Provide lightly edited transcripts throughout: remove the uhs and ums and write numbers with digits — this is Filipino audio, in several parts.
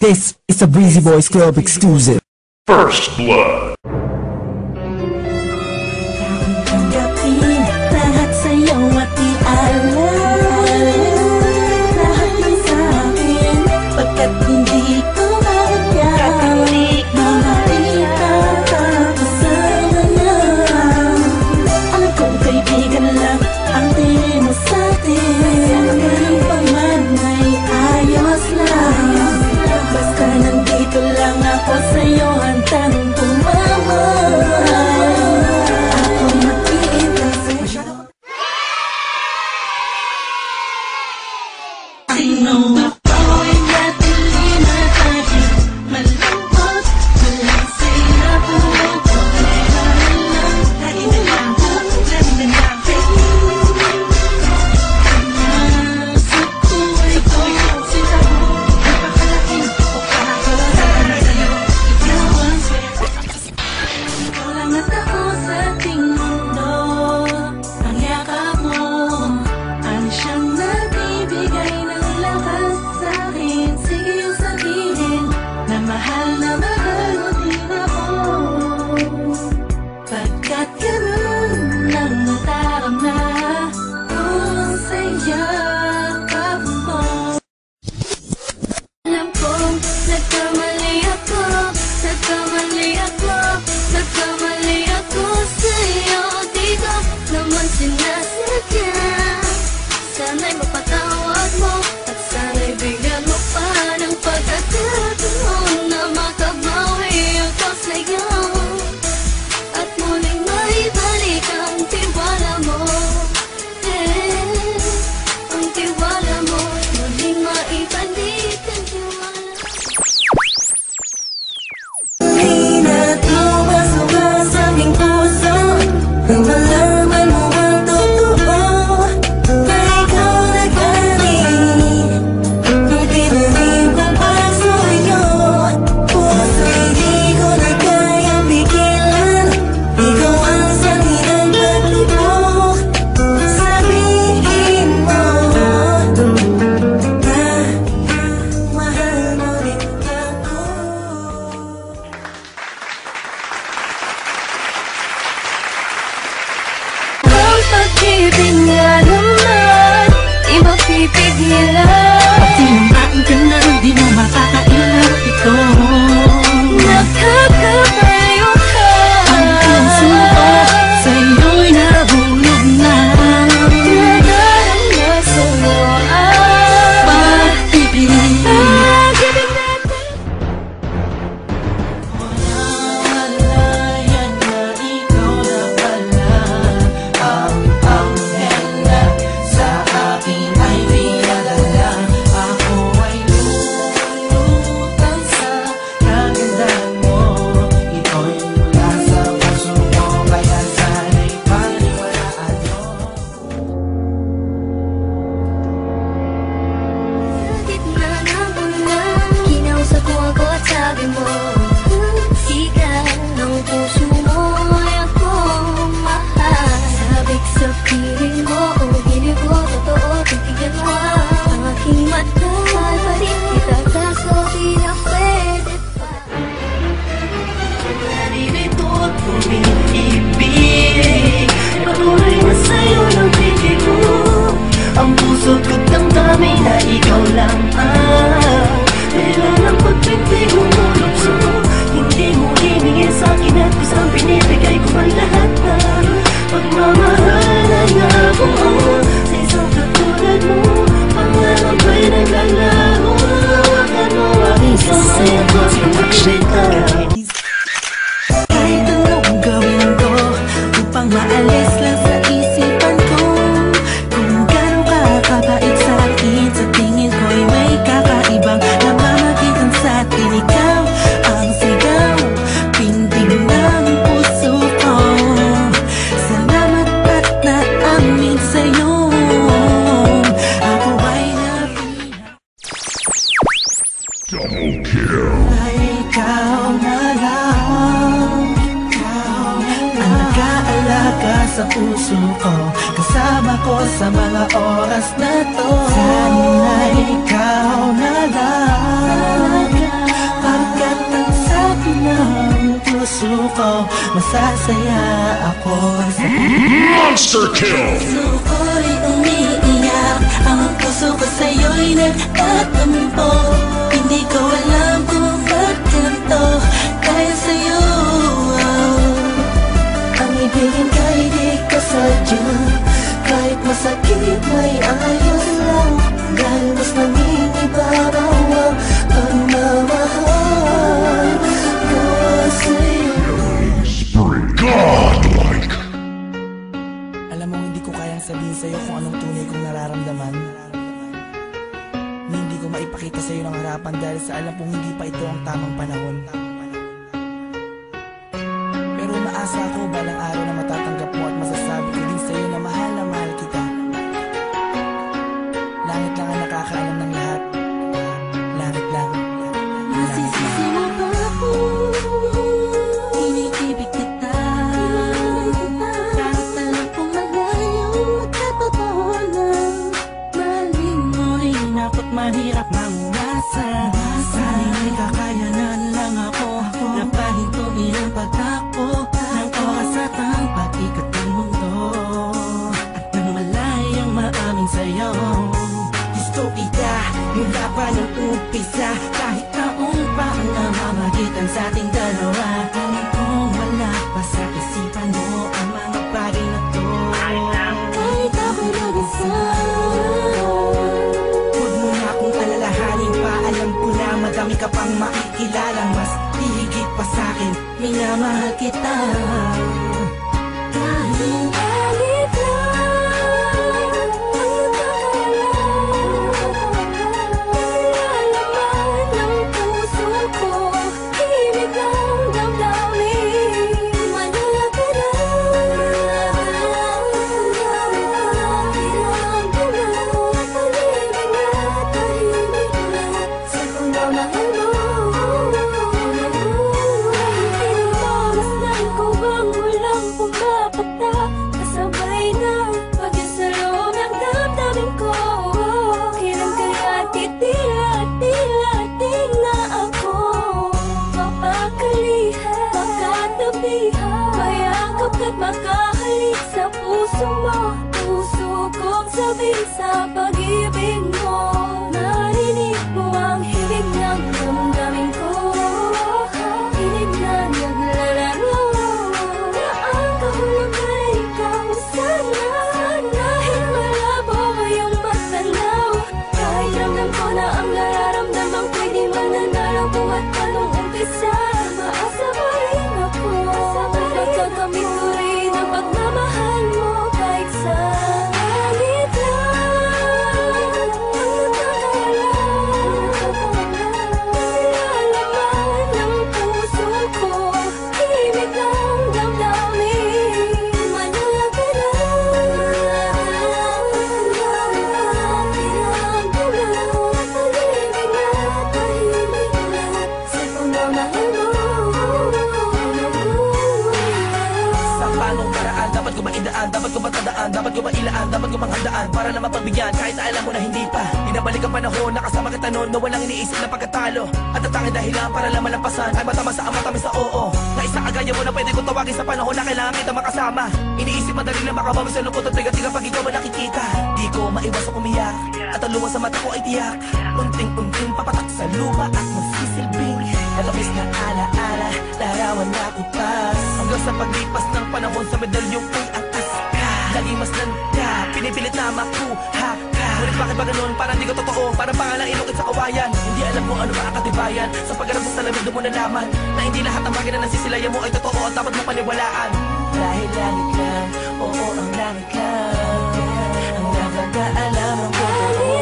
This is a Breezy Boys Club exclusive. First Blood. Tanggapin lahat sa'yo at ialam lahat ng sa'kin, pagkat hindi ko mahal mahalin ka kasama na. Alam kong kaibigan lang ang tingin mo sa'tin, ganun pa man ay ayos lang. Basta nandito lang ako sa'yo, handang tumamay. Ako makita sa'yo. Sino ako'y natilina tayo, malungkot, walang saya, buong problema lang. Lagi na lang, lagi na lang, nasa buhay ko yung sila mo, napakalaking pagkakala sa'yo. Ikaw ang swerte. Walang at ako sa ating mundo, ang yakap mo ang siyang nagbibigay ng lakas sa'kin. Sige yung sabihin na mahal mo din ako, pagkat ganun lang nadarama ko sa yakap mo. Alam kong nagkamali ako, nagkamali ako, nagkamali ako sa'yo. Di ko naman sinasadya. Sana'y mapatawad mo at sana'y bigyan mo pa ng pagkakataon na makabawi ako sa'yo at muling maibalik ang tiwala mo. Ang tiwala mo, muling maibalik ang tiwala. Hina't lumasok ka sa aking puso, nang malaman mo ang totoo, na ikaw nag-aling. Nung tinanim kong paso iyo, puso'y di ko na kayang pigilan. Ikaw ang sanhi ng paglubog. Sabihin mo na mahal mo rin ako. Ang pag-ibig nga naman, di mapipigilan. Pag tinamaan ka na, di mo makakailan ito. Nakakabayo ka, ang puso ko sa'yo'y nahulog na. Nagalang na sa'yo ang pag-ibig natin. Wala yan na ikaw na pala ang anghel na sa akin ay pinadala. Ako ay lulutang sa kagandahan mo. Ito'y mula sa puso ko, kaya sana'y paniwalaan mo. Gitna ng ulan, kinausap ko ako at sabi mo, sigaw ng puso mo ay akong mahal. Sabik sa piling mo, hilig ko totoo, titigyan mo ang aking mata. Mahal pa rin kita, kaso di na pwede pa. Naririto't umiibig, patuloy na sa'yo ng piling mo. Ang puso ko't damdamin na ikaw lang ang meron ng pagpintig umulupso. Hindi mo hiningi sa'kin at kusang binibigay ko ang lahat na pagmamahalan na ako sa isang katulad mo. Pangarap ay naglalaho, hawakan mo aking kamay at magbibigay. Kahit anong gawin ko upang maalis lang sa isipan ko, kung gano'n ka kabait sa'kin, sa tingin ko'y may kakaibang namamagitan sa'tin. Ikaw ang sigaw, pintig ng puso ko. Salamat at naamin sa'yo, ako ay nabihan. Double kill. Ay ikaw na lang, ang nag-aalaga sa puso ko, kasama ko sa mga oras na to. Sana'y ikaw na lang. ng puso ko, masasaya ako sa Monster kill! puso ko'y umiiyak, ang puso ko sa'yo'y nagtatampo. Hindi ko alam kung ba't ganito dahil sa'yo. Ang ibigin ka'y di ko sadya, kahit masakit may ayos lang, dahil mas nangingibabaw ang pagmamahal ko sa'yo. Godlike! Alam mo, hindi ko kayang sabihin sa'yo kung anong tunay kong nararamdaman. Hindi ko maipakita sa'yo ng harapan dahil sa alam kong hindi pa ito ang tamang panahon. Pero umaasa ako balang araw na matatanggap mo at masasabi ko din sa'yo na mahal kita. Langit lang ang nakakaalam ng lahat. Langit lang. Nasisisi mo ba ako? Iniibig kita. Kahit alam kong malayong magkatotohanan, mahalin mo rin ako't mahirap mangumasa. Sana'y kakayanan lang ako na pahintuin ang pagtakbo ng oras at ang pag-ikot ng mundo, at nang malayang maamin sa'yo. Gusto kita mula pa ng umpisa, kahit taong pa ang namamagitan sa ating dalawa. Alam kong wala pa sa isipan mo ang mga bagay na to. Kahit ako'y mag-isa, huwag mo na akong alalahanin pa. Alam ko na madami ka pang makikilala, mas hihigit pa sa'kin, minamahal kita. Kahit alit lang ang nilalaman ng puso ko, himig ang damdamin, manala ka na. Pag-ibig na tahimik lang sa pagmamahal mo. Masdan ko bang walang pumapatak, kasabay na pag-isalo ng damdamin ko. Kailan kaya titila-tila-ting na ako mapakalihan, makatabihan, mayakap at makahalik sa puso mo. Puso kong sabi sa pag-ibig mo, narinig mo ang hibig ng damdamin ko. Hinig na naglalaro na ang kahulugan ay ikaw sana. Dahil malabo ngayong matanaw, kahit ramdam ko na ang nararamdaman ko'y di mananalo buhat pa nung umpisa. Maasa pa rin ako, magkakamit ko rin ang pagmamahal mo kahit sa langit lang ang nilalaman ng puso ko, himig ang damdamin, manala ka na. Pag-ibig na tahimik lang sa pagmamahal mo. Sa panong paraan, dapat ko maidaan, dapat ko matandaan, dapat ko mailaan, dapat ko manghandaan para na mapagbigyan kahit na alam mo na hindi pa. Inabalik ang panahon, nakasama kita noon na walang iniisip na pagkatalo, at ang tanging dahilan para lang malampasan ay matama sa ang matamis sa oo. Na isa kagaya mo na pwede ko tawagin sa panahon na kailangan kita makasama. Iniisip madali na makabawi sa lungkot at tiga-tiga pag ikaw man nakikita. Di ko maiwas ang umiyak at ang luha sa mata ko ay tiyak. Unting-unting papatak sa lupa at magsisilbing nalabis na ala-ala, larawan na kupas. Hanggang sa paglipas ng panahon sa medalyong ko'y atas ka. Laging mas nanda, pinipilit na makuha ka. Ngunit bakit ba ganun? Parang di ko totoo, parang pangalang inukit sa kawayan. Hindi alam kung ano ba ang katibayan. Sa pagharap sa salamin doon mo nalaman na hindi lahat ng bagay na nasisilayan mo ay totoo at dapat mo paniwalaan. Dahil langit lang, oo ang langit lang ang nakakaalam ng totoo.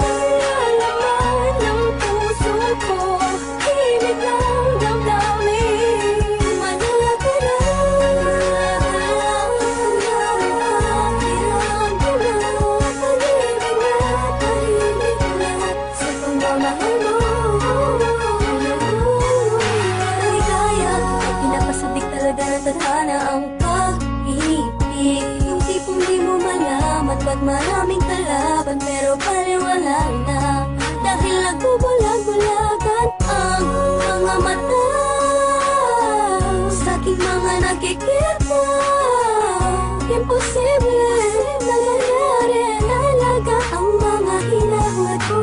Nilalaman ng puso ko, himig ng damdamin, manala ka na. Pag-ibig na tahimik lang sa pagmamahal mo. Maligaya at pinapasadik talaga ng tadhana ang pag-ibig. Yung tipong di mo malaman ba't maraming kalaban pero paliwala na mga nakikita, imposible nangyayari. Nalaga ang mga hinahangad ko.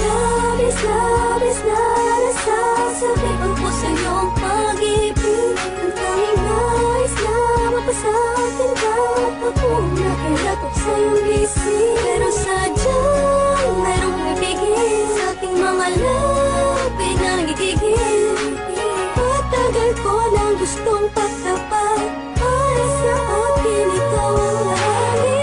Labis na nasasabi ang po sa iyong pag-ibig. Ang tanging nais na mapasakin ka. Ako nakilatok sa iyong bisig, pero sadyang mayroong pipigil sa aking mga labi na nagigigil. Matagal ko nang gustong pagtapat, para sa akin ikaw ang lagi.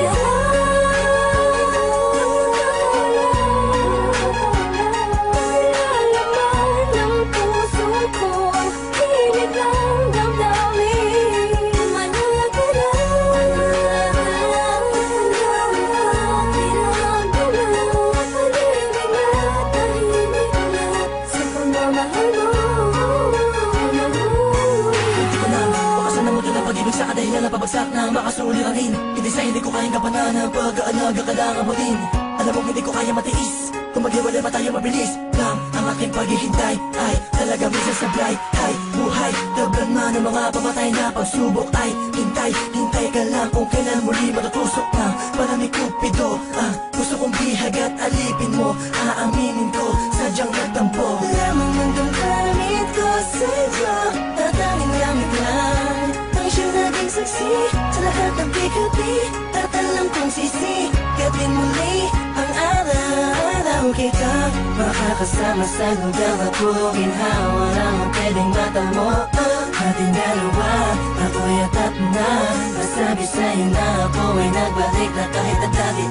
Laman ng puso ko, ang hilig ng damdamin. Manaya ka lang, pag-ibig na tahimik na sa pagmamahal mo. Hindi ko na makasan ng mundo ng pag-ibig sa kadahilan na pabagsak na makasulirin. Hindi sa hindi ko kayang kapanan ng pag-aalaga ka lang abutin. Alam mo hindi ko kaya matiis, kung maghiwalay pa tayo mabilis lang. Ang aking paghihintay ay talaga minsan sablay. Ay buhay, tablan man ng mga pamatay na pagsubok. Ay hintay ka lang kung kailan muli matutusok ng palamig Cupido. Ang gusto kong bihag at alipin mo, aaminin ko, sadyang nagtampo. Lamang ng damdamin ko sa'yo, tatanging lamig lang ang siyang naging saksi sa lahat ng bigabi. At alam kong sisikatin muli ang araw kita makakasama sa lugar at puro ginhawa lang ang pwedeng mata mo. Ating dalawa, ako'y atat na, nasabi sa'yo na ako ay nagbalik na kahit at dati.